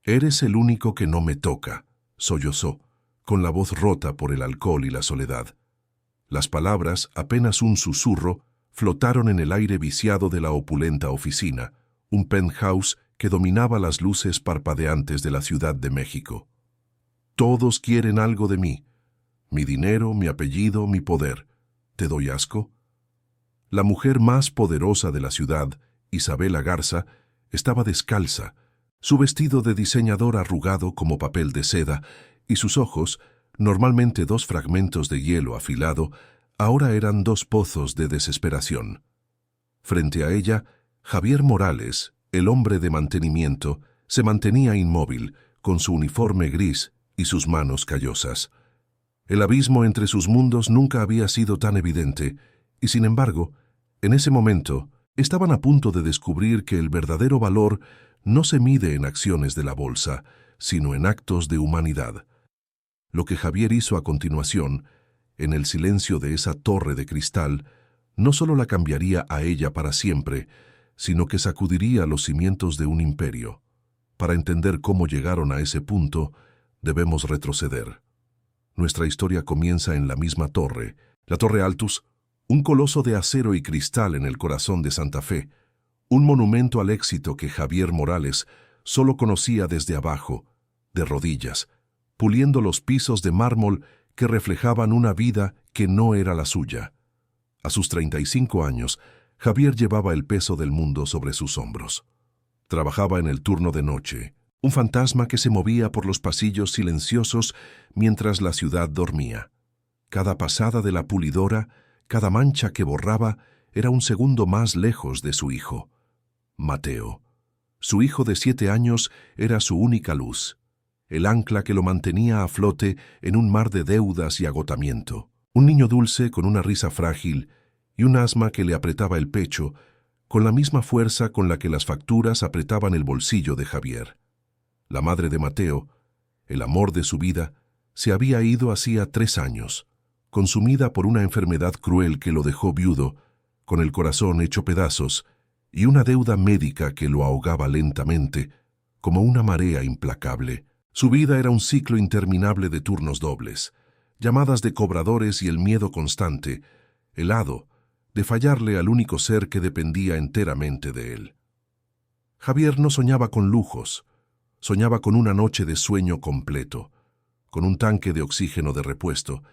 Eres el único que no me toca, sollozó, con la voz rota por el alcohol y la soledad. Las palabras, apenas un susurro, flotaron en el aire viciado de la opulenta oficina, un penthouse que dominaba las luces parpadeantes de la Ciudad de México. Todos quieren algo de mí. Mi dinero, mi apellido, mi poder. ¿Te doy asco? La mujer más poderosa de la ciudad, Isabela Garza, estaba descalza, su vestido de diseñador arrugado como papel de seda, y sus ojos, normalmente dos fragmentos de hielo afilado, ahora eran dos pozos de desesperación. Frente a ella, Javier Morales, el hombre de mantenimiento, se mantenía inmóvil, con su uniforme gris y sus manos callosas. El abismo entre sus mundos nunca había sido tan evidente, y sin embargo, en ese momento, estaban a punto de descubrir que el verdadero valor no se mide en acciones de la bolsa, sino en actos de humanidad. Lo que Javier hizo a continuación, en el silencio de esa torre de cristal, no solo la cambiaría a ella para siempre, sino que sacudiría los cimientos de un imperio. Para entender cómo llegaron a ese punto, debemos retroceder. Nuestra historia comienza en la misma torre, la Torre Altus, un coloso de acero y cristal en el corazón de Santa Fe, un monumento al éxito que Javier Morales solo conocía desde abajo, de rodillas, puliendo los pisos de mármol que reflejaban una vida que no era la suya. A sus 35 años, Javier llevaba el peso del mundo sobre sus hombros. Trabajaba en el turno de noche, un fantasma que se movía por los pasillos silenciosos mientras la ciudad dormía. Cada pasada de la pulidora, cada mancha que borraba, era un segundo más lejos de su hijo, Mateo. Su hijo de 7 años era su única luz, el ancla que lo mantenía a flote en un mar de deudas y agotamiento. Un niño dulce con una risa frágil y un asma que le apretaba el pecho, con la misma fuerza con la que las facturas apretaban el bolsillo de Javier. La madre de Mateo, el amor de su vida, se había ido hacía 3 años, consumida por una enfermedad cruel que lo dejó viudo, con el corazón hecho pedazos, y una deuda médica que lo ahogaba lentamente, como una marea implacable. Su vida era un ciclo interminable de turnos dobles, llamadas de cobradores y el miedo constante, helado, de fallarle al único ser que dependía enteramente de él. Javier no soñaba con lujos, soñaba con una noche de sueño completo, con un tanque de oxígeno de repuesto,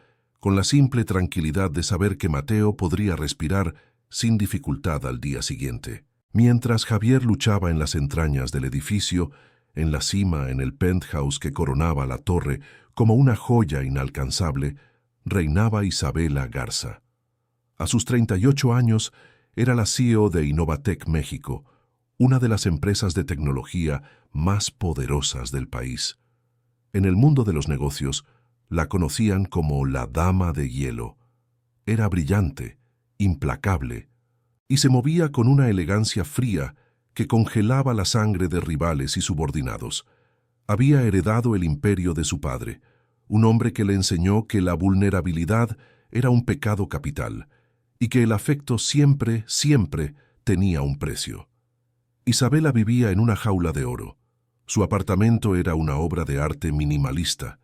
con la simple tranquilidad de saber que Mateo podría respirar sin dificultad al día siguiente. Mientras Javier luchaba en las entrañas del edificio, en la cima, en el penthouse que coronaba la torre, como una joya inalcanzable, reinaba Isabela Garza. A sus 38 años, era la CEO de Innovatec México, una de las empresas de tecnología más poderosas del país. En el mundo de los negocios, la conocían como la Dama de Hielo. Era brillante, implacable, y se movía con una elegancia fría que congelaba la sangre de rivales y subordinados. Había heredado el imperio de su padre, un hombre que le enseñó que la vulnerabilidad era un pecado capital y que el afecto siempre, siempre tenía un precio. Isabela vivía en una jaula de oro. Su apartamento era una obra de arte minimalista,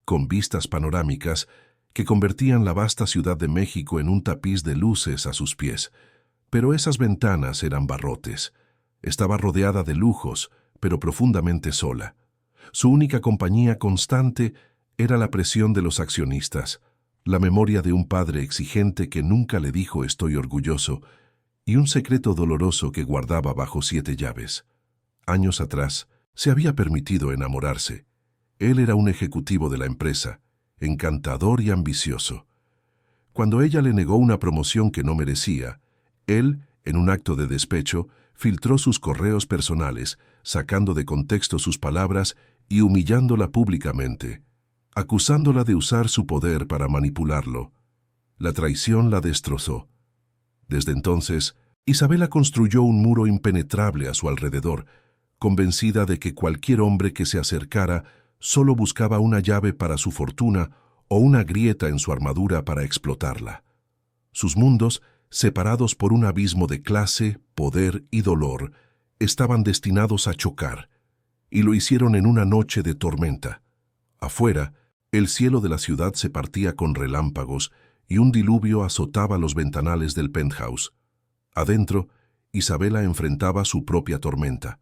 con vistas panorámicas que convertían la vasta Ciudad de México en un tapiz de luces a sus pies. Pero esas ventanas eran barrotes. Estaba rodeada de lujos, pero profundamente sola. Su única compañía constante era la presión de los accionistas, la memoria de un padre exigente que nunca le dijo «estoy orgulloso» y un secreto doloroso que guardaba bajo 7 llaves. Años atrás, se había permitido enamorarse. Él era un ejecutivo de la empresa, encantador y ambicioso. Cuando ella le negó una promoción que no merecía, él, en un acto de despecho, filtró sus correos personales, sacando de contexto sus palabras y humillándola públicamente, acusándola de usar su poder para manipularlo. La traición la destrozó. Desde entonces, Isabela construyó un muro impenetrable a su alrededor, convencida de que cualquier hombre que se acercara solo buscaba una llave para su fortuna o una grieta en su armadura para explotarla. Sus mundos, separados por un abismo de clase, poder y dolor, estaban destinados a chocar, y lo hicieron en una noche de tormenta. Afuera, el cielo de la ciudad se partía con relámpagos y un diluvio azotaba los ventanales del penthouse. Adentro, Isabela enfrentaba su propia tormenta.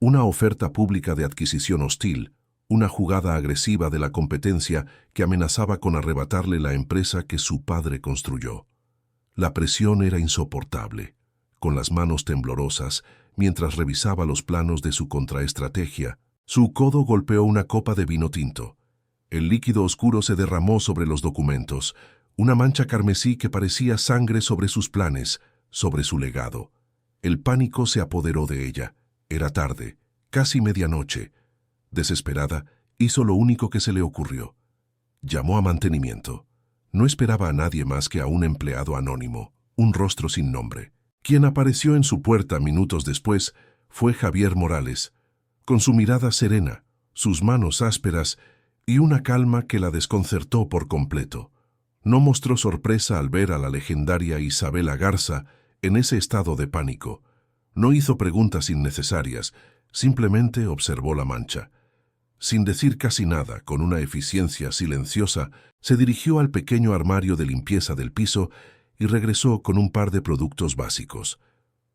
Una oferta pública de adquisición hostil, una jugada agresiva de la competencia que amenazaba con arrebatarle la empresa que su padre construyó. La presión era insoportable. Con las manos temblorosas, mientras revisaba los planos de su contraestrategia, su codo golpeó una copa de vino tinto. El líquido oscuro se derramó sobre los documentos, una mancha carmesí que parecía sangre sobre sus planes, sobre su legado. El pánico se apoderó de ella. Era tarde, casi medianoche. Desesperada, hizo lo único que se le ocurrió. Llamó a mantenimiento. No esperaba a nadie más que a un empleado anónimo, un rostro sin nombre. Quien apareció en su puerta minutos después fue Javier Morales, con su mirada serena, sus manos ásperas y una calma que la desconcertó por completo. No mostró sorpresa al ver a la legendaria Isabela Garza en ese estado de pánico. No hizo preguntas innecesarias, simplemente observó la mancha. Sin decir casi nada, con una eficiencia silenciosa, se dirigió al pequeño armario de limpieza del piso y regresó con un par de productos básicos.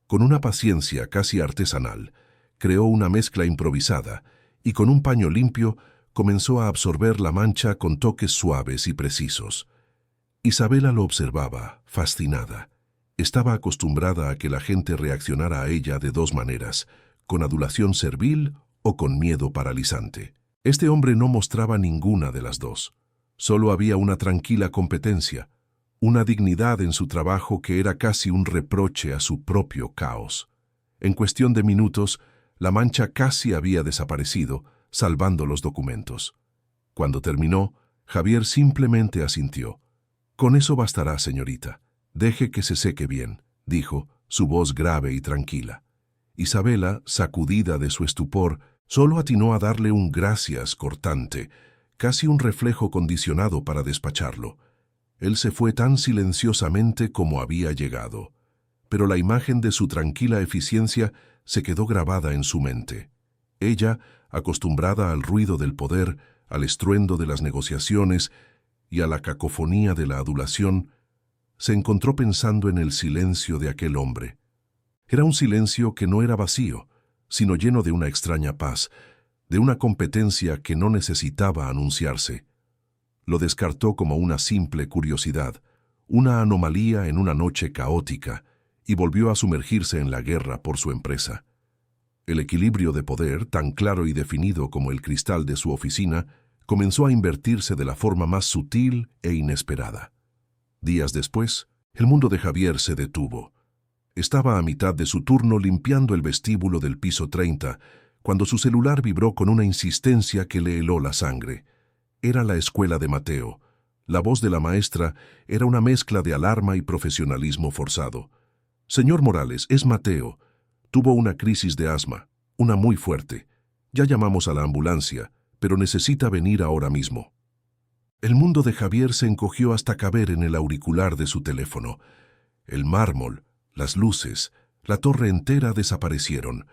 Con una paciencia casi artesanal, creó una mezcla improvisada y con un paño limpio comenzó a absorber la mancha con toques suaves y precisos. Isabela lo observaba, fascinada. Estaba acostumbrada a que la gente reaccionara a ella de dos maneras, con adulación servil o con miedo paralizante. Este hombre no mostraba ninguna de las dos. Solo había una tranquila competencia, una dignidad en su trabajo que era casi un reproche a su propio caos. En cuestión de minutos, la mancha casi había desaparecido, salvando los documentos. Cuando terminó, Javier simplemente asintió. «Con eso bastará, señorita. Deje que se seque bien», dijo, su voz grave y tranquila. Isabela, sacudida de su estupor, solo atinó a darle un gracias cortante, casi un reflejo condicionado para despacharlo. Él se fue tan silenciosamente como había llegado, pero la imagen de su tranquila eficiencia se quedó grabada en su mente. Ella, acostumbrada al ruido del poder, al estruendo de las negociaciones y a la cacofonía de la adulación, se encontró pensando en el silencio de aquel hombre. Era un silencio que no era vacío, sino lleno de una extraña paz, de una competencia que no necesitaba anunciarse. Lo descartó como una simple curiosidad, una anomalía en una noche caótica, y volvió a sumergirse en la guerra por su empresa. El equilibrio de poder, tan claro y definido como el cristal de su oficina, comenzó a invertirse de la forma más sutil e inesperada. Días después, el mundo de Javier se detuvo. Estaba a mitad de su turno limpiando el vestíbulo del piso 30, cuando su celular vibró con una insistencia que le heló la sangre. Era la escuela de Mateo. La voz de la maestra era una mezcla de alarma y profesionalismo forzado. «Señor Morales, es Mateo. Tuvo una crisis de asma, una muy fuerte. Ya llamamos a la ambulancia, pero necesita venir ahora mismo». El mundo de Javier se encogió hasta caber en el auricular de su teléfono. El mármol, las luces, la torre entera desaparecieron.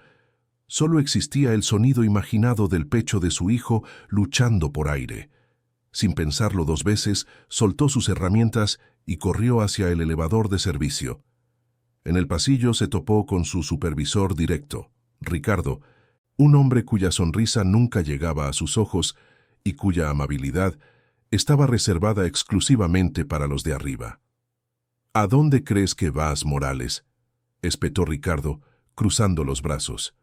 Solo existía el sonido imaginado del pecho de su hijo luchando por aire. Sin pensarlo dos veces, soltó sus herramientas y corrió hacia el elevador de servicio. En el pasillo se topó con su supervisor directo, Ricardo, un hombre cuya sonrisa nunca llegaba a sus ojos y cuya amabilidad estaba reservada exclusivamente para los de arriba. «¿A dónde crees que vas, Morales?», espetó Ricardo, cruzando los brazos.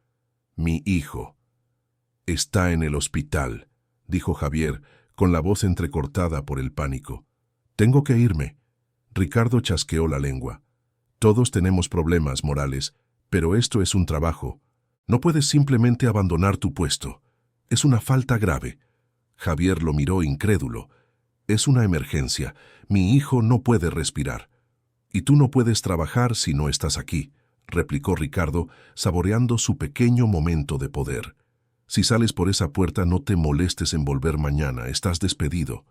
«Mi hijo». «Está en el hospital», dijo Javier, con la voz entrecortada por el pánico. «Tengo que irme». Ricardo chasqueó la lengua. «Todos tenemos problemas, Morales, pero esto es un trabajo. No puedes simplemente abandonar tu puesto. Es una falta grave». Javier lo miró incrédulo. «Es una emergencia. Mi hijo no puede respirar». «Y tú no puedes trabajar si no estás aquí», replicó Ricardo, saboreando su pequeño momento de poder. «Si sales por esa puerta no te molestes en volver mañana, estás despedido».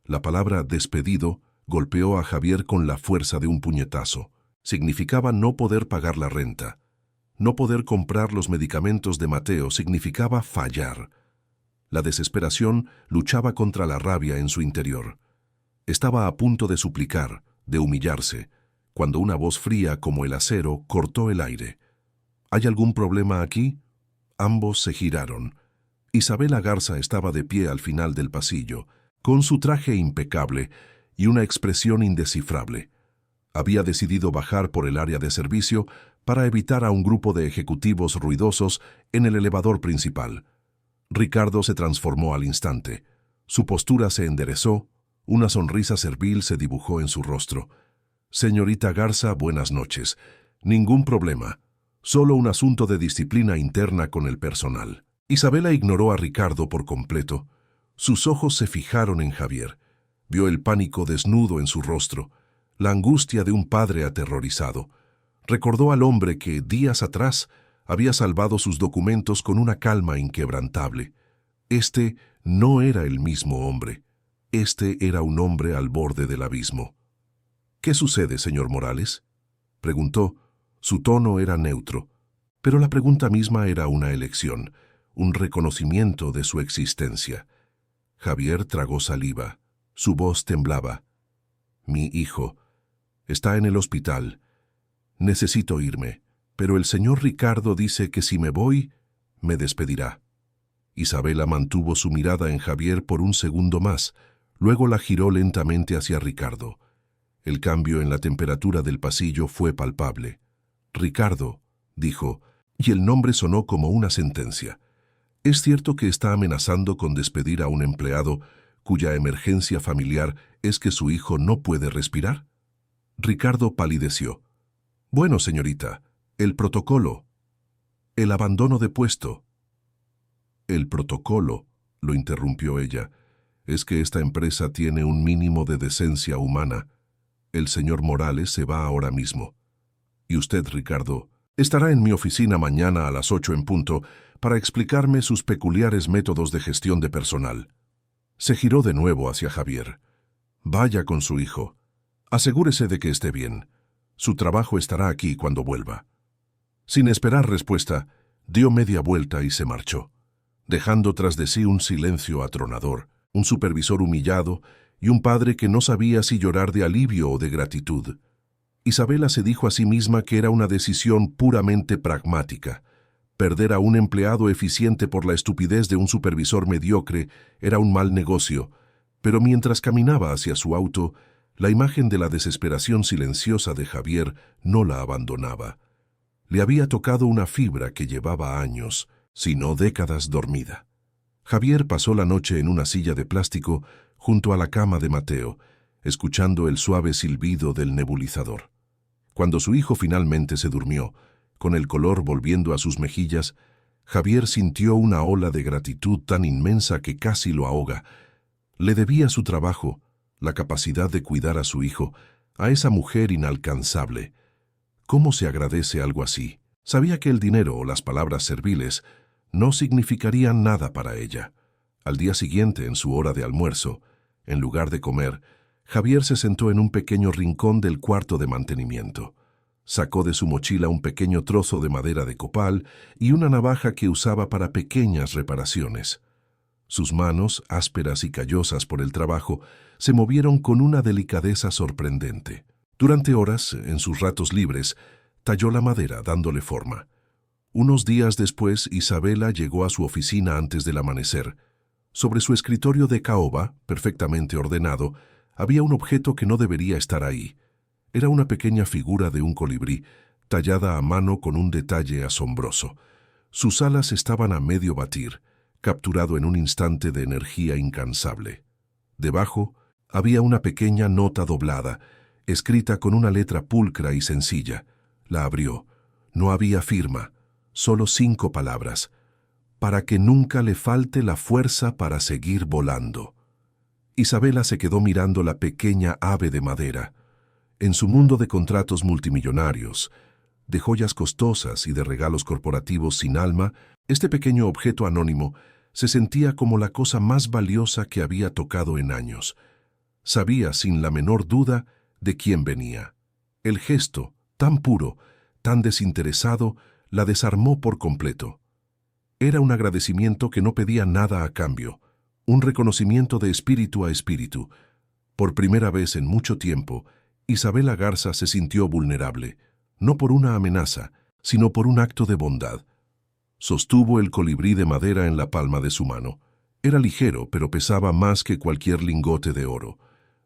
La palabra despedido golpeó a Javier con la fuerza de un puñetazo. Significaba no poder pagar la renta. No poder comprar los medicamentos de Mateo significaba fallar. La desesperación luchaba contra la rabia en su interior. Estaba a punto de suplicar, de humillarse, cuando una voz fría como el acero cortó el aire. ¿Hay algún problema aquí? Ambos se giraron. Isabela Garza estaba de pie al final del pasillo, con su traje impecable y una expresión indescifrable. Había decidido bajar por el área de servicio para evitar a un grupo de ejecutivos ruidosos en el elevador principal. Ricardo se transformó al instante. Su postura se enderezó, una sonrisa servil se dibujó en su rostro. «Señorita Garza, buenas noches. Ningún problema. Solo un asunto de disciplina interna con el personal». Isabela ignoró a Ricardo por completo. Sus ojos se fijaron en Javier. Vio el pánico desnudo en su rostro, la angustia de un padre aterrorizado. Recordó al hombre que, días atrás, había salvado sus documentos con una calma inquebrantable. Este no era el mismo hombre. Este era un hombre al borde del abismo. «¿Qué sucede, señor Morales?», preguntó. Su tono era neutro, pero la pregunta misma era una elección, un reconocimiento de su existencia. Javier tragó saliva. Su voz temblaba. «Mi hijo está en el hospital. Necesito irme, pero el señor Ricardo dice que si me voy, me despedirá». Isabela mantuvo su mirada en Javier por un segundo más, luego la giró lentamente hacia Ricardo. El cambio en la temperatura del pasillo fue palpable. «Ricardo», dijo, y el nombre sonó como una sentencia. «¿Es cierto que está amenazando con despedir a un empleado cuya emergencia familiar es que su hijo no puede respirar?» Ricardo palideció. «Bueno, señorita, el protocolo. El abandono de puesto». «El protocolo», lo interrumpió ella, «es que esta empresa tiene un mínimo de decencia humana. El señor Morales se va ahora mismo. Y usted, Ricardo, estará en mi oficina mañana a las 8 en punto para explicarme sus peculiares métodos de gestión de personal». Se giró de nuevo hacia Javier. «Vaya con su hijo. Asegúrese de que esté bien. Su trabajo estará aquí cuando vuelva». Sin esperar respuesta, dio media vuelta y se marchó, dejando tras de sí un silencio atronador, un supervisor humillado y un padre que no sabía si llorar de alivio o de gratitud. Isabela se dijo a sí misma que era una decisión puramente pragmática. Perder a un empleado eficiente por la estupidez de un supervisor mediocre era un mal negocio, pero mientras caminaba hacia su auto, la imagen de la desesperación silenciosa de Javier no la abandonaba. Le había tocado una fibra que llevaba años, si no décadas, dormida. Javier pasó la noche en una silla de plástico junto a la cama de Mateo, escuchando el suave silbido del nebulizador. Cuando su hijo finalmente se durmió, con el color volviendo a sus mejillas, Javier sintió una ola de gratitud tan inmensa que casi lo ahoga. Le debía su trabajo, la capacidad de cuidar a su hijo, a esa mujer inalcanzable. ¿Cómo se agradece algo así? Sabía que el dinero o las palabras serviles no significarían nada para ella. Al día siguiente, en su hora de almuerzo, en lugar de comer, Javier se sentó en un pequeño rincón del cuarto de mantenimiento. Sacó de su mochila un pequeño trozo de madera de copal y una navaja que usaba para pequeñas reparaciones. Sus manos, ásperas y callosas por el trabajo, se movieron con una delicadeza sorprendente. Durante horas, en sus ratos libres, talló la madera dándole forma. Unos días después, Isabela llegó a su oficina antes del amanecer. Sobre su escritorio de caoba, perfectamente ordenado, había un objeto que no debería estar ahí. Era una pequeña figura de un colibrí, tallada a mano con un detalle asombroso. Sus alas estaban a medio batir, capturado en un instante de energía incansable. Debajo había una pequeña nota doblada, escrita con una letra pulcra y sencilla. La abrió. No había firma, solo 5 palabras. «Para que nunca le falte la fuerza para seguir volando». Isabela se quedó mirando la pequeña ave de madera. En su mundo de contratos multimillonarios, de joyas costosas y de regalos corporativos sin alma, este pequeño objeto anónimo se sentía como la cosa más valiosa que había tocado en años. Sabía sin la menor duda de quién venía. El gesto, tan puro, tan desinteresado, la desarmó por completo. Era un agradecimiento que no pedía nada a cambio, un reconocimiento de espíritu a espíritu. Por primera vez en mucho tiempo, Isabela Garza se sintió vulnerable, no por una amenaza, sino por un acto de bondad. Sostuvo el colibrí de madera en la palma de su mano. Era ligero, pero pesaba más que cualquier lingote de oro.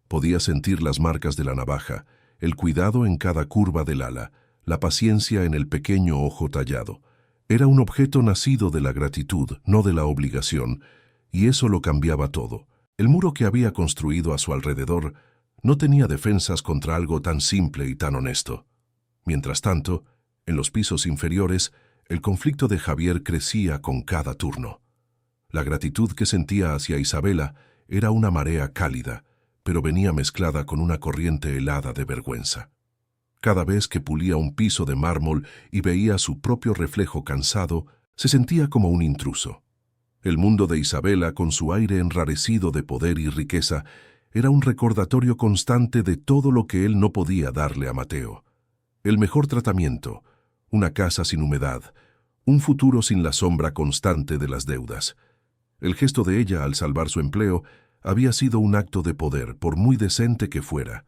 Podía sentir las marcas de la navaja, el cuidado en cada curva del ala, la paciencia en el pequeño ojo tallado. Era un objeto nacido de la gratitud, no de la obligación, y eso lo cambiaba todo. El muro que había construido a su alrededor no tenía defensas contra algo tan simple y tan honesto. Mientras tanto, en los pisos inferiores, el conflicto de Javier crecía con cada turno. La gratitud que sentía hacia Isabela era una marea cálida, pero venía mezclada con una corriente helada de vergüenza. Cada vez que pulía un piso de mármol y veía su propio reflejo cansado, se sentía como un intruso. El mundo de Isabela, con su aire enrarecido de poder y riqueza, era un recordatorio constante de todo lo que él no podía darle a Mateo. El mejor tratamiento, una casa sin humedad, un futuro sin la sombra constante de las deudas. El gesto de ella al salvar su empleo había sido un acto de poder, por muy decente que fuera,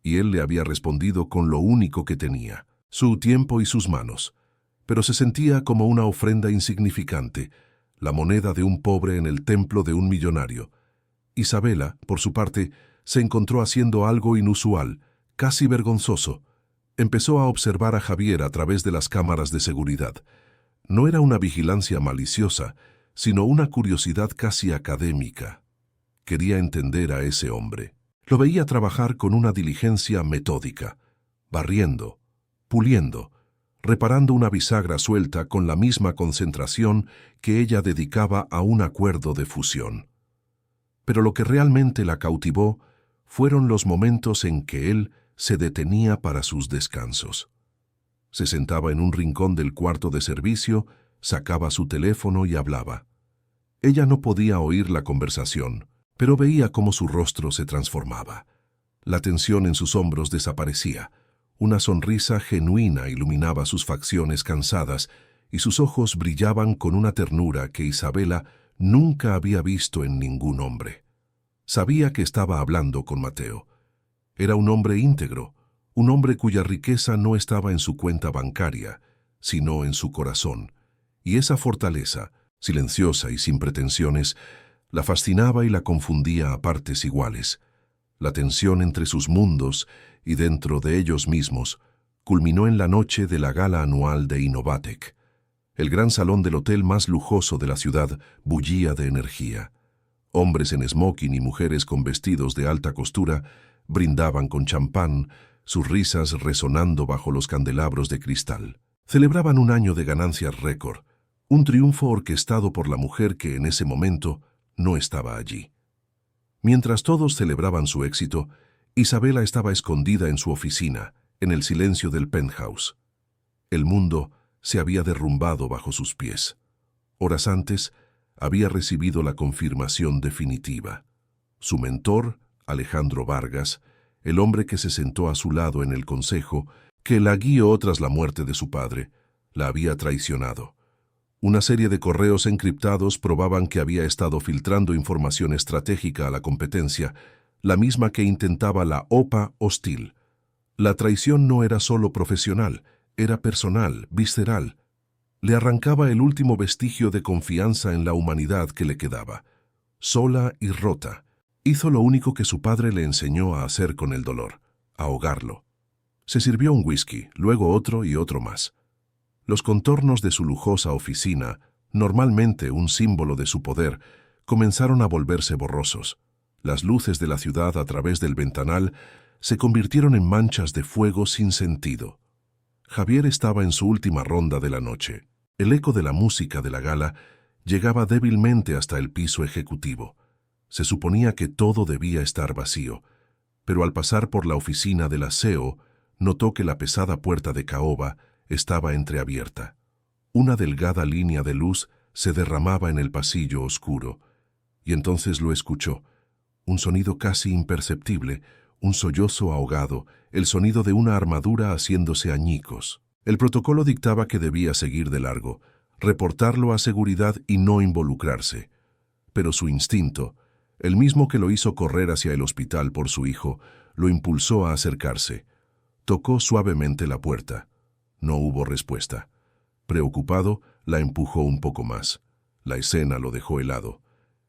y él le había respondido con lo único que tenía, su tiempo y sus manos, pero se sentía como una ofrenda insignificante, la moneda de un pobre en el templo de un millonario. Isabela, por su parte, se encontró haciendo algo inusual, casi vergonzoso. Empezó a observar a Javier a través de las cámaras de seguridad. No era una vigilancia maliciosa, sino una curiosidad casi académica. Quería entender a ese hombre. Lo veía trabajar con una diligencia metódica, barriendo, puliendo, reparando una bisagra suelta con la misma concentración que ella dedicaba a un acuerdo de fusión. Pero lo que realmente la cautivó fueron los momentos en que él se detenía para sus descansos. Se sentaba en un rincón del cuarto de servicio, sacaba su teléfono y hablaba. Ella no podía oír la conversación, pero veía cómo su rostro se transformaba. La tensión en sus hombros desaparecía. Una sonrisa genuina iluminaba sus facciones cansadas y sus ojos brillaban con una ternura que Isabela nunca había visto en ningún hombre. Sabía que estaba hablando con Mateo. Era un hombre íntegro, un hombre cuya riqueza no estaba en su cuenta bancaria, sino en su corazón. Y esa fortaleza, silenciosa y sin pretensiones, la fascinaba y la confundía a partes iguales. La tensión entre sus mundos y dentro de ellos mismos culminó en la noche de la gala anual de Innovatec. El gran salón del hotel más lujoso de la ciudad bullía de energía. Hombres en smoking y mujeres con vestidos de alta costura brindaban con champán, sus risas resonando bajo los candelabros de cristal. Celebraban un año de ganancias récord, un triunfo orquestado por la mujer que en ese momento no estaba allí. Mientras todos celebraban su éxito, Isabela estaba escondida en su oficina, en el silencio del penthouse. El mundo se había derrumbado bajo sus pies. Horas antes, había recibido la confirmación definitiva. Su mentor, Alejandro Vargas, el hombre que se sentó a su lado en el consejo, que la guió tras la muerte de su padre, la había traicionado. Una serie de correos encriptados probaban que había estado filtrando información estratégica a la competencia, la misma que intentaba la OPA hostil. La traición no era solo profesional, era personal, visceral. Le arrancaba el último vestigio de confianza en la humanidad que le quedaba. Sola y rota, hizo lo único que su padre le enseñó a hacer con el dolor, ahogarlo. Se sirvió un whisky, luego otro y otro más. Los contornos de su lujosa oficina, normalmente un símbolo de su poder, comenzaron a volverse borrosos. Las luces de la ciudad a través del ventanal se convirtieron en manchas de fuego sin sentido. Javier estaba en su última ronda de la noche. El eco de la música de la gala llegaba débilmente hasta el piso ejecutivo. Se suponía que todo debía estar vacío, pero al pasar por la oficina del aseo, notó que la pesada puerta de caoba estaba entreabierta. Una delgada línea de luz se derramaba en el pasillo oscuro, y entonces lo escuchó. Un sonido casi imperceptible, un sollozo ahogado, el sonido de una armadura haciéndose añicos. El protocolo dictaba que debía seguir de largo, reportarlo a seguridad y no involucrarse. Pero su instinto, el mismo que lo hizo correr hacia el hospital por su hijo, lo impulsó a acercarse. Tocó suavemente la puerta. No hubo respuesta. Preocupado, la empujó un poco más. La escena lo dejó helado.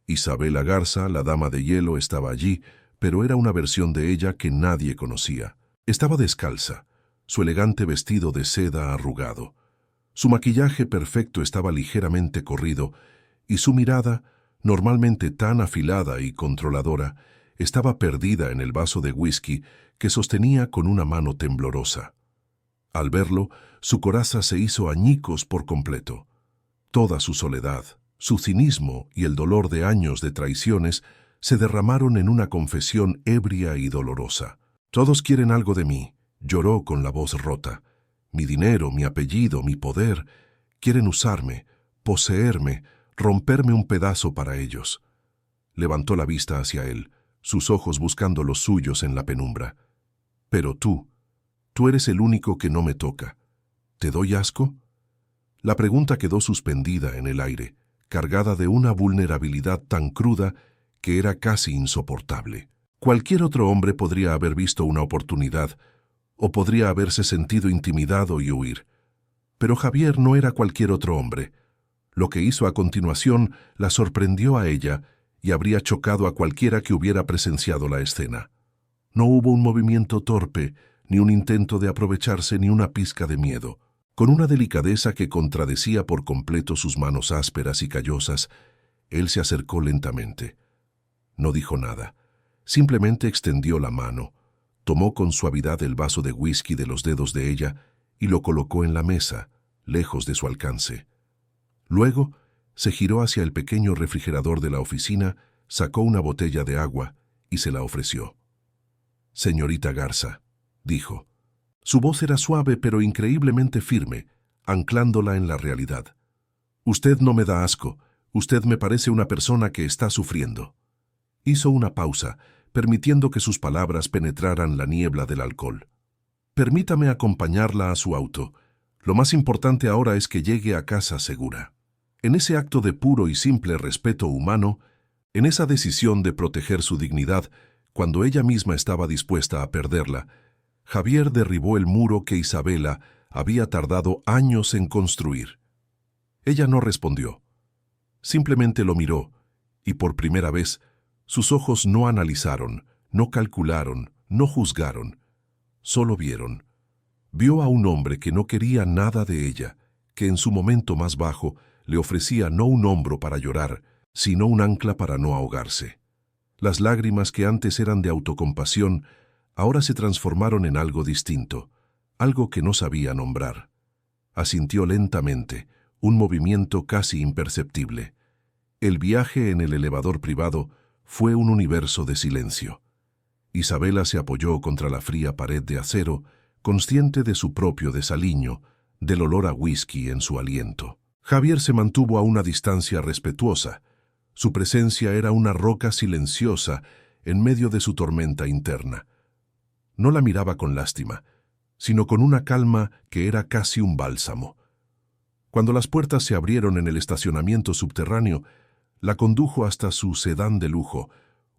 Isabela Garza, la dama de hielo, estaba allí, pero era una versión de ella que nadie conocía. Estaba descalza, su elegante vestido de seda arrugado. Su maquillaje perfecto estaba ligeramente corrido y su mirada, normalmente tan afilada y controladora, estaba perdida en el vaso de whisky que sostenía con una mano temblorosa. Al verlo, su coraza se hizo añicos por completo. Toda su soledad, su cinismo y el dolor de años de traiciones se derramaron en una confesión ebria y dolorosa. «Todos quieren algo de mí», lloró con la voz rota. «Mi dinero, mi apellido, mi poder. Quieren usarme, poseerme, romperme un pedazo para ellos». Levantó la vista hacia él, sus ojos buscando los suyos en la penumbra. «Pero tú eres el único que no me toca. ¿Te doy asco?» La pregunta quedó suspendida en el aire, cargada de una vulnerabilidad tan cruda que era casi insoportable. Cualquier otro hombre podría haber visto una oportunidad, o podría haberse sentido intimidado y huir. Pero Javier no era cualquier otro hombre. Lo que hizo a continuación la sorprendió a ella y habría chocado a cualquiera que hubiera presenciado la escena. No hubo un movimiento torpe, ni un intento de aprovecharse, ni una pizca de miedo. Con una delicadeza que contradecía por completo sus manos ásperas y callosas, él se acercó lentamente. No dijo nada. Simplemente extendió la mano, tomó con suavidad el vaso de whisky de los dedos de ella y lo colocó en la mesa, lejos de su alcance. Luego, se giró hacia el pequeño refrigerador de la oficina, sacó una botella de agua y se la ofreció. «Señorita Garza», dijo. Su voz era suave pero increíblemente firme, anclándola en la realidad. «Usted no me da asco. Usted me parece una persona que está sufriendo». Hizo una pausa, permitiendo que sus palabras penetraran la niebla del alcohol. «Permítame acompañarla a su auto. Lo más importante ahora es que llegue a casa segura». En ese acto de puro y simple respeto humano, en esa decisión de proteger su dignidad, cuando ella misma estaba dispuesta a perderla, Javier derribó el muro que Isabela había tardado años en construir. Ella no respondió. Simplemente lo miró, y por primera vez, sus ojos no analizaron, no calcularon, no juzgaron. Solo vieron. Vio a un hombre que no quería nada de ella, que en su momento más bajo le ofrecía no un hombro para llorar, sino un ancla para no ahogarse. Las lágrimas que antes eran de autocompasión, ahora se transformaron en algo distinto, algo que no sabía nombrar. Asintió lentamente, un movimiento casi imperceptible. El viaje en el elevador privado fue un universo de silencio. Isabela se apoyó contra la fría pared de acero, consciente de su propio desaliño, del olor a whisky en su aliento. Javier se mantuvo a una distancia respetuosa. Su presencia era una roca silenciosa en medio de su tormenta interna. No la miraba con lástima, sino con una calma que era casi un bálsamo. Cuando las puertas se abrieron en el estacionamiento subterráneo, la condujo hasta su sedán de lujo,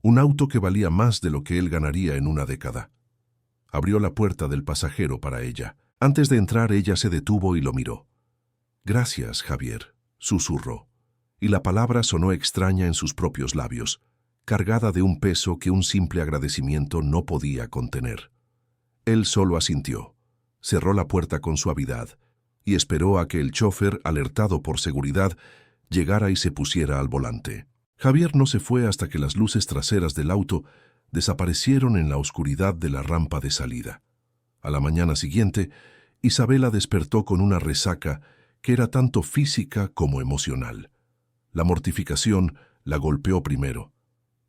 un auto que valía más de lo que él ganaría en una década. Abrió la puerta del pasajero para ella. Antes de entrar, ella se detuvo y lo miró. «Gracias, Javier», susurró, y la palabra sonó extraña en sus propios labios, cargada de un peso que un simple agradecimiento no podía contener. Él solo asintió, cerró la puerta con suavidad y esperó a que el chófer, alertado por seguridad, llegara y se pusiera al volante. Javier no se fue hasta que las luces traseras del auto desaparecieron en la oscuridad de la rampa de salida. A la mañana siguiente, Isabela despertó con una resaca que era tanto física como emocional. La mortificación la golpeó primero.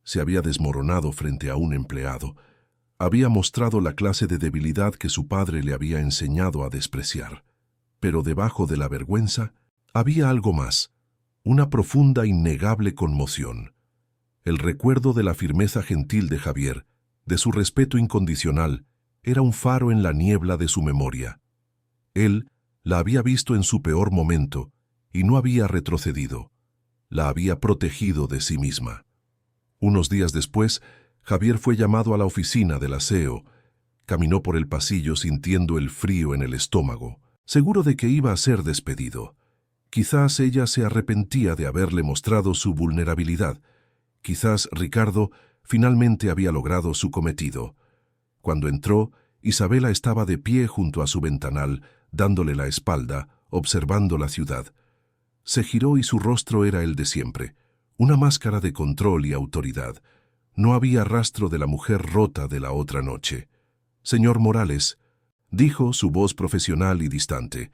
Se había desmoronado frente a un empleado. Había mostrado la clase de debilidad que su padre le había enseñado a despreciar. Pero debajo de la vergüenza había algo más, una profunda, innegable conmoción. El recuerdo de la firmeza gentil de Javier, de su respeto incondicional, era un faro en la niebla de su memoria. Él La había visto en su peor momento y no había retrocedido. La había protegido de sí misma. Unos días después, Javier fue llamado a la oficina del aseo. Caminó por el pasillo sintiendo el frío en el estómago, seguro de que iba a ser despedido. Quizás ella se arrepentía de haberle mostrado su vulnerabilidad. Quizás Ricardo finalmente había logrado su cometido. Cuando entró, Isabela estaba de pie junto a su ventanal, dándole la espalda, observando la ciudad. Se giró y su rostro era el de siempre, una máscara de control y autoridad. No había rastro de la mujer rota de la otra noche. «Señor Morales», dijo su voz profesional y distante,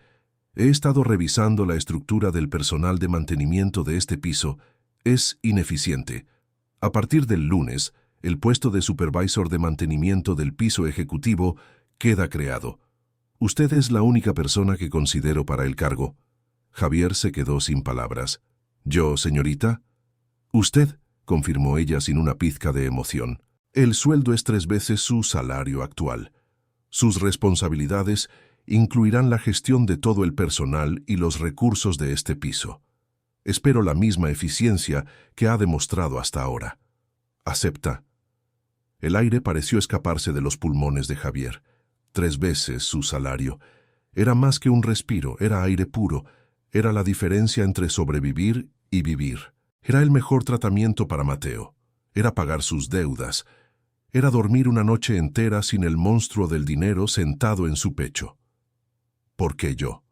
«he estado revisando la estructura del personal de mantenimiento de este piso. Es ineficiente. A partir del lunes, el puesto de supervisor de mantenimiento del piso ejecutivo queda creado. Usted es la única persona que considero para el cargo». Javier se quedó sin palabras. «¿Yo, señorita?» «Usted», confirmó ella sin una pizca de emoción. «El sueldo es 3 veces su salario actual. Sus responsabilidades incluirán la gestión de todo el personal y los recursos de este piso. Espero la misma eficiencia que ha demostrado hasta ahora. ¿Acepta?» El aire pareció escaparse de los pulmones de Javier. 3 veces su salario. Era más que un respiro, era aire puro. Era la diferencia entre sobrevivir y vivir. Era el mejor tratamiento para Mateo. Era pagar sus deudas. Era dormir una noche entera sin el monstruo del dinero sentado en su pecho. «¿Por qué yo?»,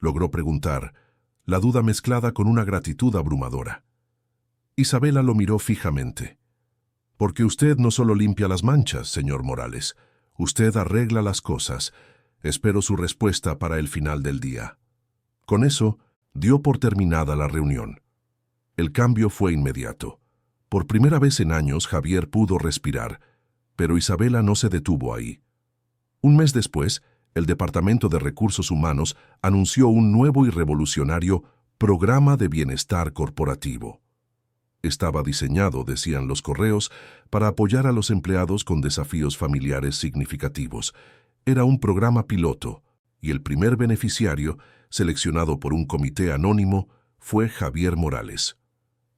logró preguntar, la duda mezclada con una gratitud abrumadora. Isabela lo miró fijamente. «Porque usted no solo limpia las manchas, señor Morales. Usted arregla las cosas. Espero su respuesta para el final del día». Con eso, dio por terminada la reunión. El cambio fue inmediato. Por primera vez en años, Javier pudo respirar, pero Isabela no se detuvo ahí. Un mes después, el Departamento de Recursos Humanos anunció un nuevo y revolucionario Programa de Bienestar Corporativo. Estaba diseñado, decían los correos, para apoyar a los empleados con desafíos familiares significativos. Era un programa piloto, y el primer beneficiario, seleccionado por un comité anónimo, fue Javier Morales.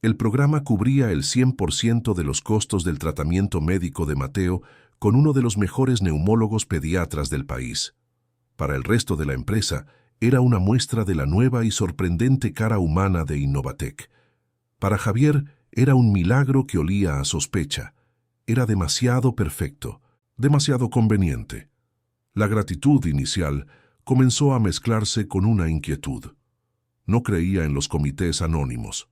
El programa cubría el 100% de los costos del tratamiento médico de Mateo con uno de los mejores neumólogos pediatras del país. Para el resto de la empresa, era una muestra de la nueva y sorprendente cara humana de Innovatec. Para Javier, era un milagro que olía a sospecha. Era demasiado perfecto, demasiado conveniente. La gratitud inicial comenzó a mezclarse con una inquietud. No creía en los comités anónimos.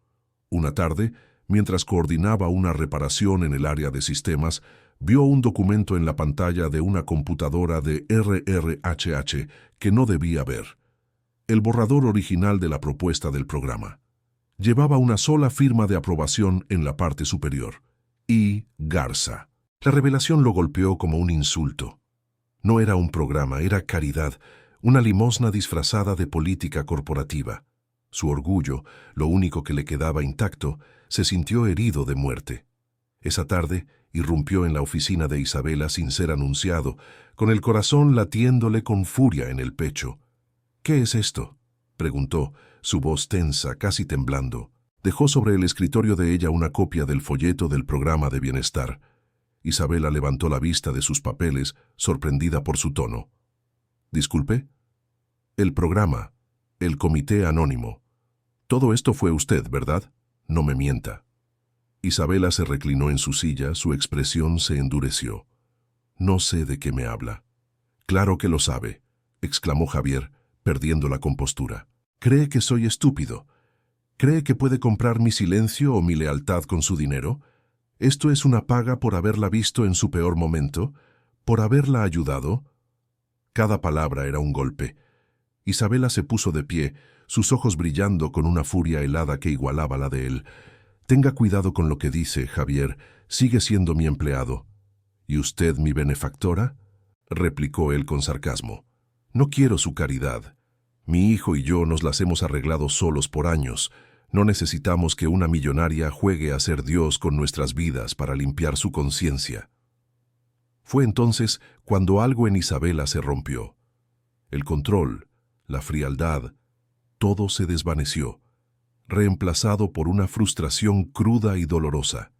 Una tarde, mientras coordinaba una reparación en el área de sistemas, vio un documento en la pantalla de una computadora de RRHH que no debía ver. El borrador original de la propuesta del programa. Llevaba una sola firma de aprobación en la parte superior. I. Garza. La revelación lo golpeó como un insulto. No era un programa, era caridad, una limosna disfrazada de política corporativa. Su orgullo, lo único que le quedaba intacto, se sintió herido de muerte. Esa tarde irrumpió en la oficina de Isabela sin ser anunciado, con el corazón latiéndole con furia en el pecho. «¿Qué es esto?», preguntó, su voz tensa, casi temblando. Dejó sobre el escritorio de ella una copia del folleto del programa de bienestar. Isabela levantó la vista de sus papeles, sorprendida por su tono. «¿Disculpe?» «El programa, el comité anónimo. Todo esto fue usted, ¿verdad? No me mienta». Isabela se reclinó en su silla, su expresión se endureció. «No sé de qué me habla». «Claro que lo sabe», exclamó Javier, perdiendo la compostura. «¿Cree que soy estúpido? ¿Cree que puede comprar mi silencio o mi lealtad con su dinero? ¿Esto es una paga por haberla visto en su peor momento? ¿Por haberla ayudado?» Cada palabra era un golpe. Isabela se puso de pie, sus ojos brillando con una furia helada que igualaba la de él. «Tenga cuidado con lo que dice, Javier. Sigue siendo mi empleado». «¿Y usted mi benefactora?», replicó él con sarcasmo. «No quiero su caridad. Mi hijo y yo nos las hemos arreglado solos por años. No necesitamos que una millonaria juegue a ser Dios con nuestras vidas para limpiar su conciencia». Fue entonces cuando algo en Isabela se rompió. El control, la frialdad, todo se desvaneció, reemplazado por una frustración cruda y dolorosa.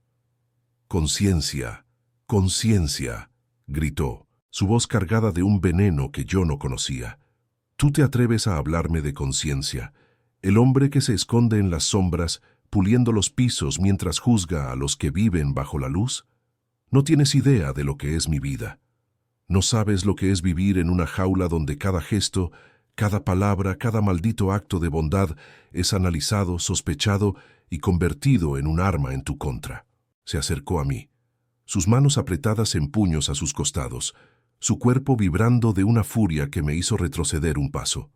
«Conciencia, conciencia», gritó, su voz cargada de un veneno que yo no conocía. «¿Tú te atreves a hablarme de conciencia? El hombre que se esconde en las sombras, puliendo los pisos mientras juzga a los que viven bajo la luz. No tienes idea de lo que es mi vida. No sabes lo que es vivir en una jaula donde cada gesto, cada palabra, cada maldito acto de bondad es analizado, sospechado y convertido en un arma en tu contra». Se acercó a mí, sus manos apretadas en puños a sus costados, su cuerpo vibrando de una furia que me hizo retroceder un paso.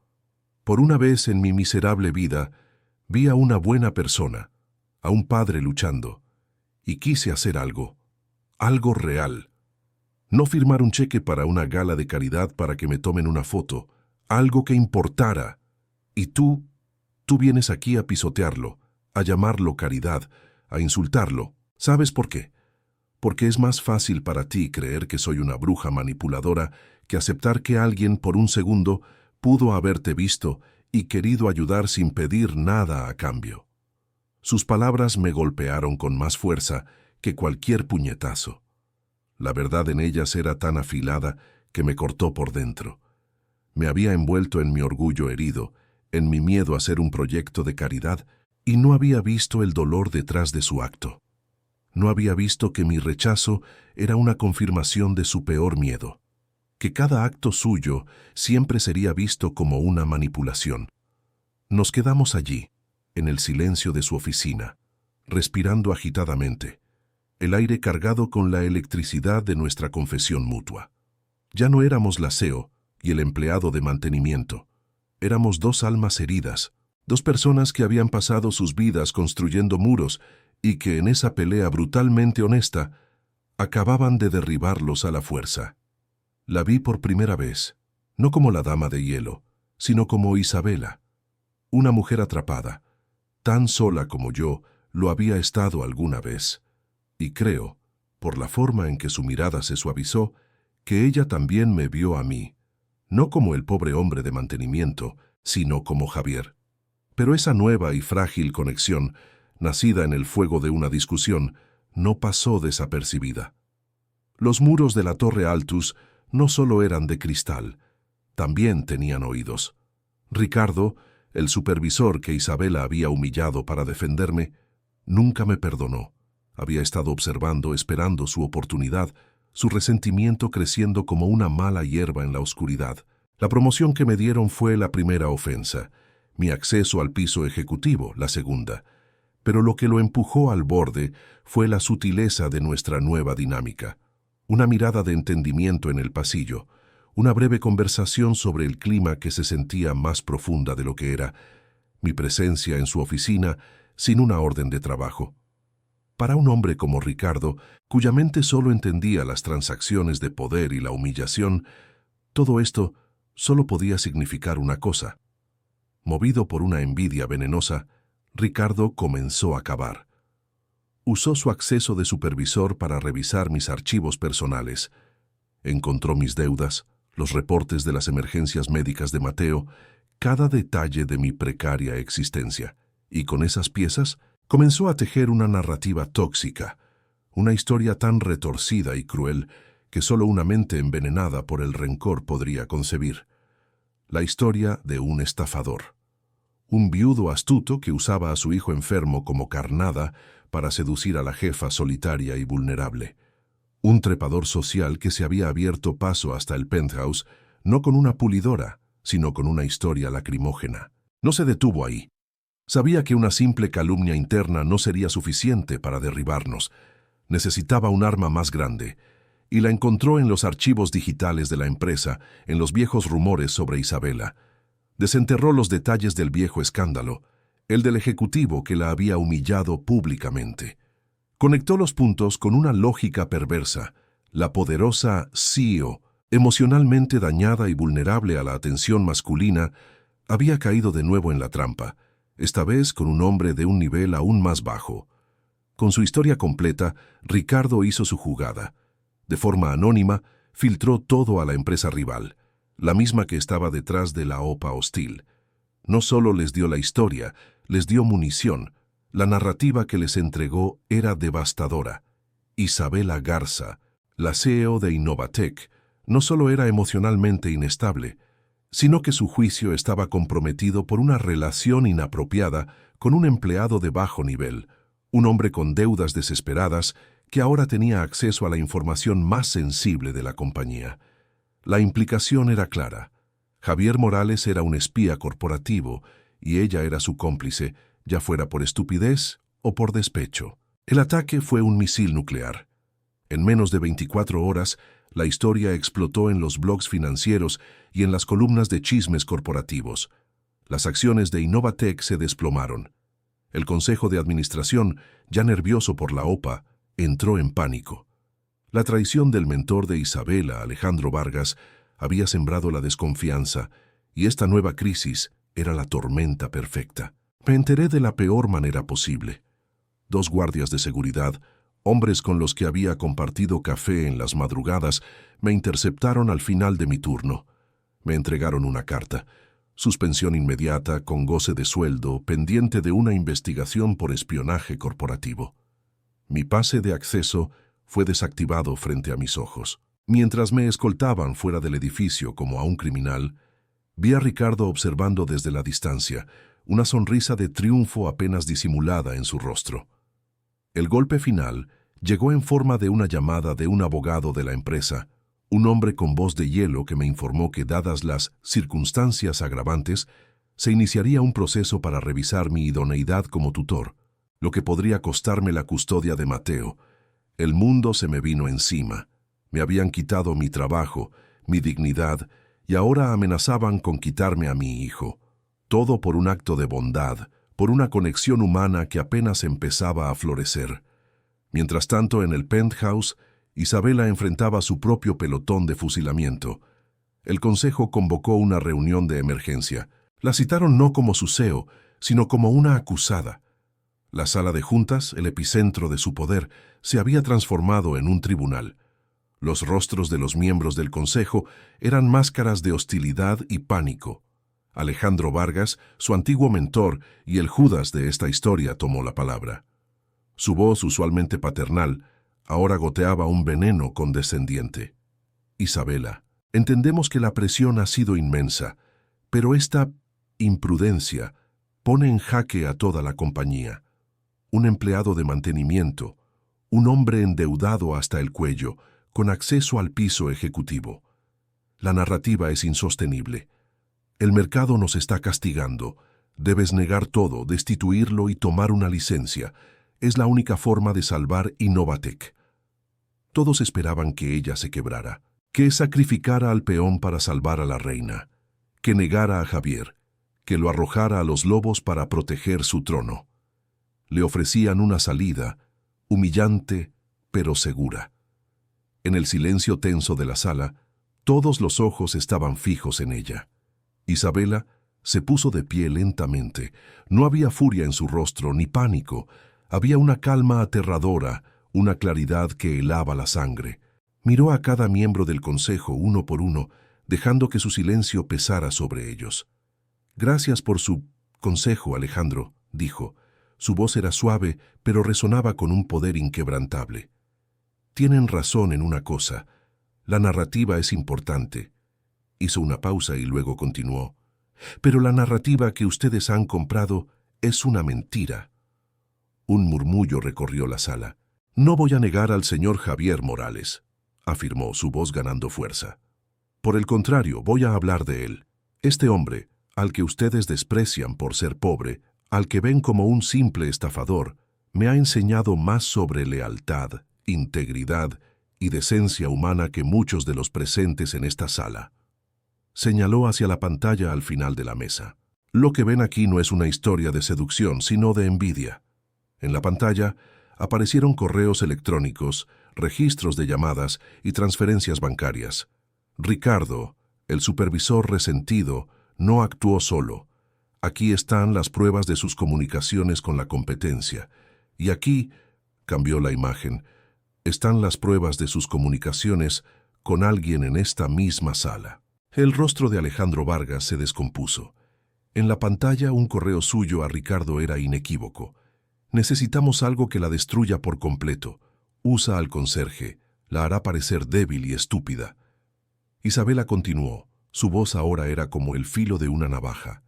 Por una vez en mi miserable vida, vi a una buena persona, a un padre luchando, y quise hacer algo real. No firmar un cheque para una gala de caridad para que me tomen una foto, algo que importara. Y tú vienes aquí a pisotearlo, a llamarlo caridad, a insultarlo. ¿Sabes por qué? Porque es más fácil para ti creer que soy una bruja manipuladora que aceptar que alguien por un segundo pudo haberte visto y querido ayudar sin pedir nada a cambio. Sus palabras me golpearon con más fuerza que cualquier puñetazo. La verdad en ellas era tan afilada que me cortó por dentro. Me había envuelto en mi orgullo herido, en mi miedo a hacer un proyecto de caridad, y no había visto el dolor detrás de su acto. No había visto que mi rechazo era una confirmación de su peor miedo, que cada acto suyo siempre sería visto como una manipulación. Nos quedamos allí, en el silencio de su oficina, respirando agitadamente, el aire cargado con la electricidad de nuestra confesión mutua. Ya no éramos la CEO y el empleado de mantenimiento. Éramos dos almas heridas, dos personas que habían pasado sus vidas construyendo muros y que en esa pelea brutalmente honesta acababan de derribarlos a la fuerza. La vi por primera vez, no como la dama de hielo, sino como Isabela, una mujer atrapada, tan sola como yo lo había estado alguna vez. Y creo, por la forma en que su mirada se suavizó, que ella también me vio a mí, no como el pobre hombre de mantenimiento, sino como Javier. Pero esa nueva y frágil conexión, nacida en el fuego de una discusión, no pasó desapercibida. Los muros de la Torre Altus no solo eran de cristal, también tenían oídos. Ricardo, el supervisor que Isabela había humillado para defenderme, nunca me perdonó. Había estado observando, esperando su oportunidad, su resentimiento creciendo como una mala hierba en la oscuridad. La promoción que me dieron fue la primera ofensa, mi acceso al piso ejecutivo, la segunda. Pero lo que lo empujó al borde fue la sutileza de nuestra nueva dinámica. Una mirada de entendimiento en el pasillo, una breve conversación sobre el clima que se sentía más profunda de lo que era, mi presencia en su oficina sin una orden de trabajo. Para un hombre como Ricardo, cuya mente solo entendía las transacciones de poder y la humillación, todo esto solo podía significar una cosa. Movido por una envidia venenosa, Ricardo comenzó a cavar. Usó su acceso de supervisor para revisar mis archivos personales. Encontró mis deudas, los reportes de las emergencias médicas de Mateo, cada detalle de mi precaria existencia. Y con esas piezas comenzó a tejer una narrativa tóxica, una historia tan retorcida y cruel que solo una mente envenenada por el rencor podría concebir. La historia de un estafador. Un viudo astuto que usaba a su hijo enfermo como carnada para seducir a la jefa solitaria y vulnerable. Un trepador social que se había abierto paso hasta el penthouse, no con una pulidora, sino con una historia lacrimógena. No se detuvo ahí. Sabía que una simple calumnia interna no sería suficiente para derribarnos. Necesitaba un arma más grande, y la encontró en los archivos digitales de la empresa, en los viejos rumores sobre Isabela. Desenterró los detalles del viejo escándalo, el del ejecutivo que la había humillado públicamente. Conectó los puntos con una lógica perversa. La poderosa CEO, emocionalmente dañada y vulnerable a la atención masculina, había caído de nuevo en la trampa, esta vez con un hombre de un nivel aún más bajo. Con su historia completa, Ricardo hizo su jugada. De forma anónima, filtró todo a la empresa rival. la misma que estaba detrás de la OPA hostil. No solo les dio la historia, les dio munición. La narrativa que les entregó era devastadora. Isabela Garza, la CEO de Innovatec, no solo era emocionalmente inestable, sino que su juicio estaba comprometido por una relación inapropiada con un empleado de bajo nivel, un hombre con deudas desesperadas que ahora tenía acceso a la información más sensible de la compañía. La implicación era clara. Javier Morales era un espía corporativo y ella era su cómplice, ya fuera por estupidez o por despecho. El ataque fue un misil nuclear. En menos de 24 horas, la historia explotó en los blogs financieros y en las columnas de chismes corporativos. Las acciones de Innovatec se desplomaron. El Consejo de Administración, ya nervioso por la OPA, entró en pánico. La traición del mentor de Isabela, Alejandro Vargas, había sembrado la desconfianza, y esta nueva crisis era la tormenta perfecta. Me enteré de la peor manera posible. 2 guardias de seguridad, hombres con los que había compartido café en las madrugadas, me interceptaron al final de mi turno. Me entregaron una carta. Suspensión inmediata, con goce de sueldo, pendiente de una investigación por espionaje corporativo. Mi pase de acceso fue desactivado frente a mis ojos. Mientras me escoltaban fuera del edificio como a un criminal, vi a Ricardo observando desde la distancia, una sonrisa de triunfo apenas disimulada en su rostro. El golpe final llegó en forma de una llamada de un abogado de la empresa, un hombre con voz de hielo que me informó que, dadas las circunstancias agravantes, se iniciaría un proceso para revisar mi idoneidad como tutor, lo que podría costarme la custodia de Mateo. El mundo se me vino encima. Me habían quitado mi trabajo, mi dignidad, y ahora amenazaban con quitarme a mi hijo. Todo por un acto de bondad, por una conexión humana que apenas empezaba a florecer. Mientras tanto, en el penthouse, Isabela enfrentaba su propio pelotón de fusilamiento. El consejo convocó una reunión de emergencia. La citaron no como su CEO, sino como una acusada. La sala de juntas, el epicentro de su poder, se había transformado en un tribunal. Los rostros de los miembros del consejo eran máscaras de hostilidad y pánico. Alejandro Vargas, su antiguo mentor y el Judas de esta historia, tomó la palabra. Su voz, usualmente paternal, ahora goteaba un veneno condescendiente. Isabela, entendemos que la presión ha sido inmensa, pero esta imprudencia pone en jaque a toda la compañía. Un empleado de mantenimiento, un hombre endeudado hasta el cuello, con acceso al piso ejecutivo. La narrativa es insostenible. El mercado nos está castigando. Debes negar todo, destituirlo y tomar una licencia. Es la única forma de salvar Innovatec. Todos esperaban que ella se quebrara, que sacrificara al peón para salvar a la reina, que negara a Javier, que lo arrojara a los lobos para proteger su trono. Le ofrecían una salida, humillante pero segura. En el silencio tenso de la sala, todos los ojos estaban fijos en ella. Isabela se puso de pie lentamente. No había furia en su rostro ni pánico. Había una calma aterradora, una claridad que helaba la sangre. Miró a cada miembro del consejo uno por uno, dejando que su silencio pesara sobre ellos. «Gracias por su consejo, Alejandro», dijo. Su voz era suave, pero resonaba con un poder inquebrantable. «Tienen razón en una cosa. La narrativa es importante». Hizo una pausa y luego continuó. «Pero la narrativa que ustedes han comprado es una mentira». Un murmullo recorrió la sala. «No voy a negar al señor Javier Morales», afirmó, su voz ganando fuerza. «Por el contrario, voy a hablar de él. Este hombre, al que ustedes desprecian por ser pobre, al que ven como un simple estafador, me ha enseñado más sobre lealtad, integridad y decencia humana que muchos de los presentes en esta sala». Señaló hacia la pantalla al final de la mesa. «Lo que ven aquí no es una historia de seducción, sino de envidia». En la pantalla aparecieron correos electrónicos, registros de llamadas y transferencias bancarias. Ricardo, el supervisor resentido, no actuó solo. Aquí están las pruebas de sus comunicaciones con la competencia. Y aquí, cambió la imagen, están las pruebas de sus comunicaciones con alguien en esta misma sala. El rostro de Alejandro Vargas se descompuso. En la pantalla, un correo suyo a Ricardo era inequívoco. Necesitamos algo que la destruya por completo. Usa al conserje. La hará parecer débil y estúpida. Isabela continuó. Su voz ahora era como el filo de una navaja.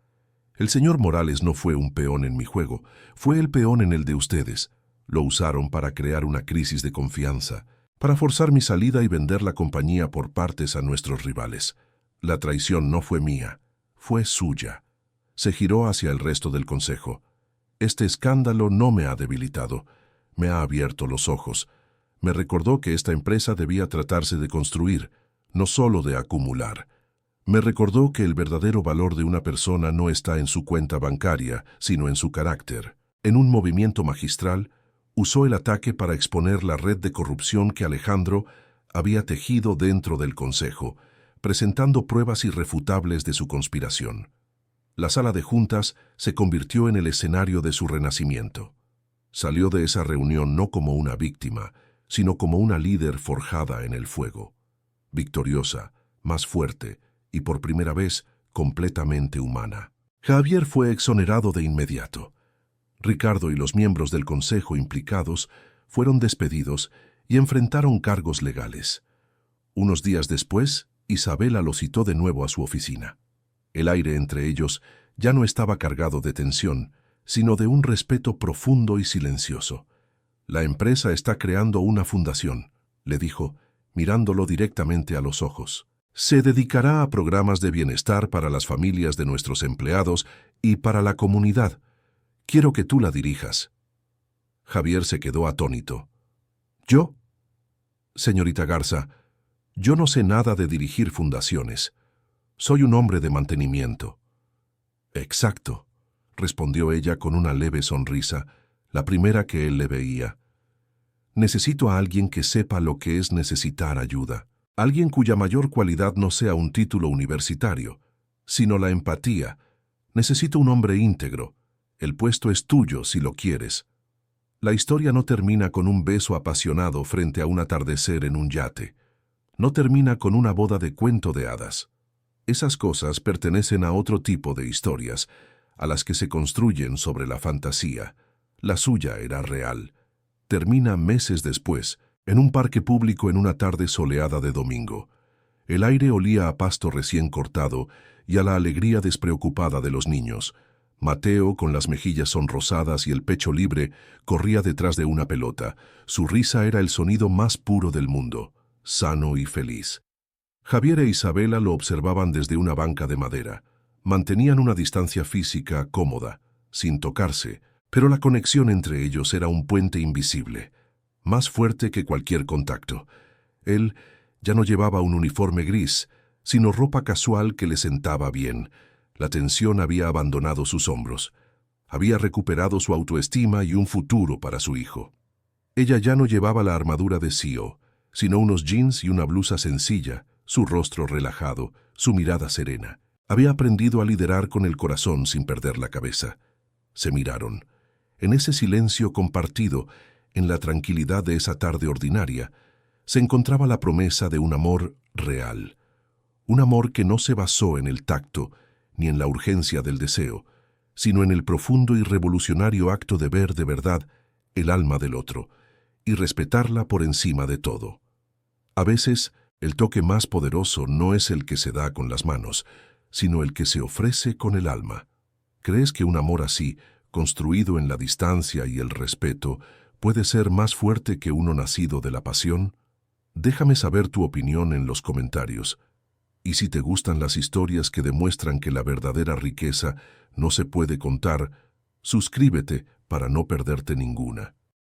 El señor Morales no fue un peón en mi juego. Fue el peón en el de ustedes. Lo usaron para crear una crisis de confianza, para forzar mi salida y vender la compañía por partes a nuestros rivales. La traición no fue mía, fue suya. Se giró hacia el resto del consejo. Este escándalo no me ha debilitado, me ha abierto los ojos. Me recordó que esta empresa debía tratarse de construir, no solo de acumular. Me recordó que el verdadero valor de una persona no está en su cuenta bancaria, sino en su carácter. En un movimiento magistral, usó el ataque para exponer la red de corrupción que Alejandro había tejido dentro del consejo, presentando pruebas irrefutables de su conspiración. La sala de juntas se convirtió en el escenario de su renacimiento. Salió de esa reunión no como una víctima, sino como una líder forjada en el fuego. Victoriosa, más fuerte y por primera vez completamente humana. Javier fue exonerado de inmediato. Ricardo y los miembros del consejo implicados fueron despedidos y enfrentaron cargos legales. Unos días después, Isabela lo citó de nuevo a su oficina. El aire entre ellos ya no estaba cargado de tensión, sino de un respeto profundo y silencioso. La empresa está creando una fundación, le dijo, mirándolo directamente a los ojos. Se dedicará a programas de bienestar para las familias de nuestros empleados y para la comunidad. Quiero que tú la dirijas. Javier se quedó atónito. ¿Yo? Señorita Garza, yo no sé nada de dirigir fundaciones. Soy un hombre de mantenimiento. Exacto, respondió ella con una leve sonrisa, la primera que él le veía. Necesito a alguien que sepa lo que es necesitar ayuda. Alguien cuya mayor cualidad no sea un título universitario, sino la empatía. Necesito un hombre íntegro. El puesto es tuyo si lo quieres. La historia no termina con un beso apasionado frente a un atardecer en un yate. No termina con una boda de cuento de hadas. Esas cosas pertenecen a otro tipo de historias, a las que se construyen sobre la fantasía. La suya era real. Termina meses después, en un parque público en una tarde soleada de domingo. El aire olía a pasto recién cortado y a la alegría despreocupada de los niños. Mateo, con las mejillas sonrosadas y el pecho libre, corría detrás de una pelota. Su risa era el sonido más puro del mundo, sano y feliz. Javier e Isabela lo observaban desde una banca de madera. Mantenían una distancia física cómoda, sin tocarse, pero la conexión entre ellos era un puente invisible, más fuerte que cualquier contacto. Él ya no llevaba un uniforme gris, sino ropa casual que le sentaba bien. La tensión había abandonado sus hombros. Había recuperado su autoestima y un futuro para su hijo. Ella ya no llevaba la armadura de CEO, sino unos jeans y una blusa sencilla, su rostro relajado, su mirada serena. Había aprendido a liderar con el corazón sin perder la cabeza. Se miraron. En ese silencio compartido, en la tranquilidad de esa tarde ordinaria, se encontraba la promesa de un amor real. Un amor que no se basó en el tacto, ni en la urgencia del deseo, sino en el profundo y revolucionario acto de ver de verdad el alma del otro, y respetarla por encima de todo. A veces, el toque más poderoso no es el que se da con las manos, sino el que se ofrece con el alma. ¿Crees que un amor así, construido en la distancia y el respeto, puede ser más fuerte que uno nacido de la pasión? Déjame saber tu opinión en los comentarios. Y si te gustan las historias que demuestran que la verdadera riqueza no se puede contar, suscríbete para no perderte ninguna.